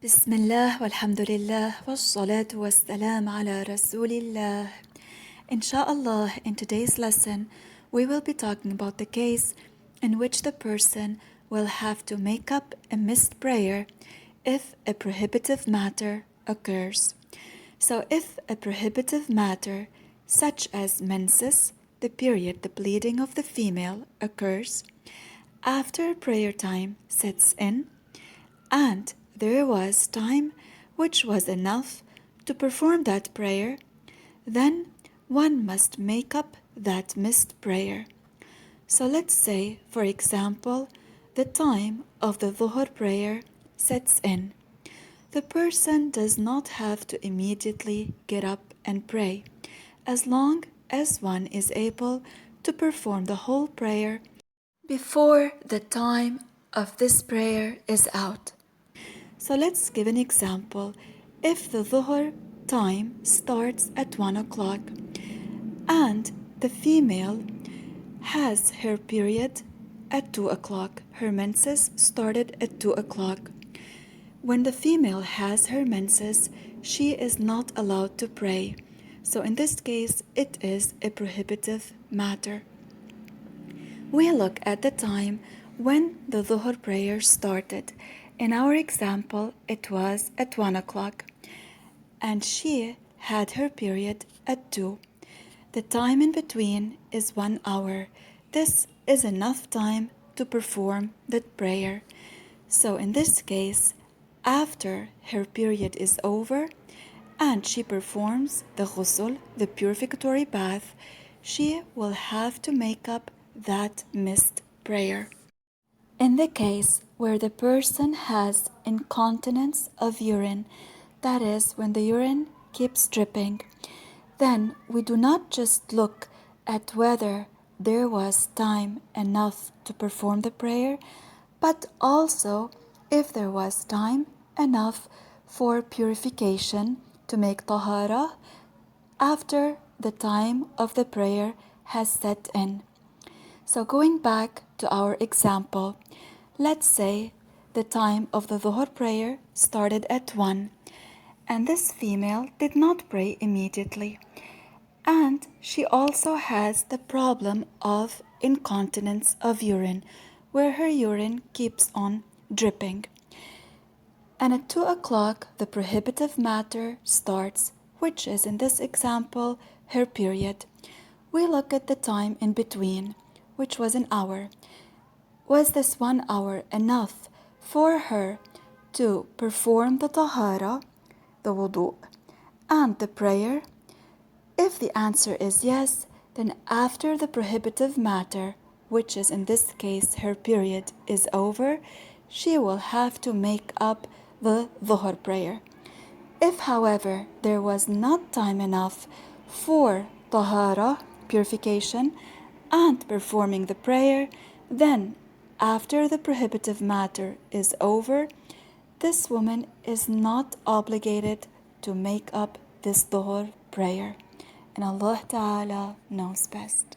بسم الله والحمد لله والصلاة والسلام على رسول الله. Inshallah, in today's lesson, we will be talking about the case in which the person will have to make up a missed prayer if a prohibitive matter occurs. So if a prohibitive matter, such as menses, the period, the bleeding of the female, occurs, after prayer time sets in, and there was time which was enough to perform that prayer, then one must make up that missed prayer. So let's say, for example, the time of the Dhuhr prayer sets in. The person does not have to immediately get up and pray, as long as one is able to perform the whole prayer before the time of this prayer is out. So let's give an example. If the Dhuhr time starts at 1 o'clock and the female has her period at 2 o'clock, her menses started at 2 o'clock. When the female has her menses, she is not allowed to pray. So in this case, it is a prohibitive matter. We look at the time when the Dhuhr prayer started. In our example, it was at 1 o'clock, and she had her period at 2. The time in between is 1 hour. This is enough time to perform that prayer. So in this case, after her period is over and she performs the ghusl, the purificatory bath, she will have to make up that missed prayer. In the case where the person has incontinence of urine, that is, when the urine keeps dripping, then we do not just look at whether there was time enough to perform the prayer, but also if there was time enough for purification to make tahara after the time of the prayer has set in. So going back to our example, let's say the time of the Dhuhr prayer started at 1, and this female did not pray immediately. And she also has the problem of incontinence of urine, where her urine keeps on dripping. And at 2 o'clock, the prohibitive matter starts, which is in this example, her period. We look at the time in between, which was an hour. Was this 1 hour enough for her to perform the tahara, the wudu, and the prayer? If the answer is yes, then after the prohibitive matter, which is in this case her period, is over, she will have to make up the Dhuhr prayer. If, however, there was not time enough for tahara, purification, and performing the prayer, then after the prohibitive matter is over, this woman is not obligated to make up this Dhuhr prayer. And Allah Ta'ala knows best.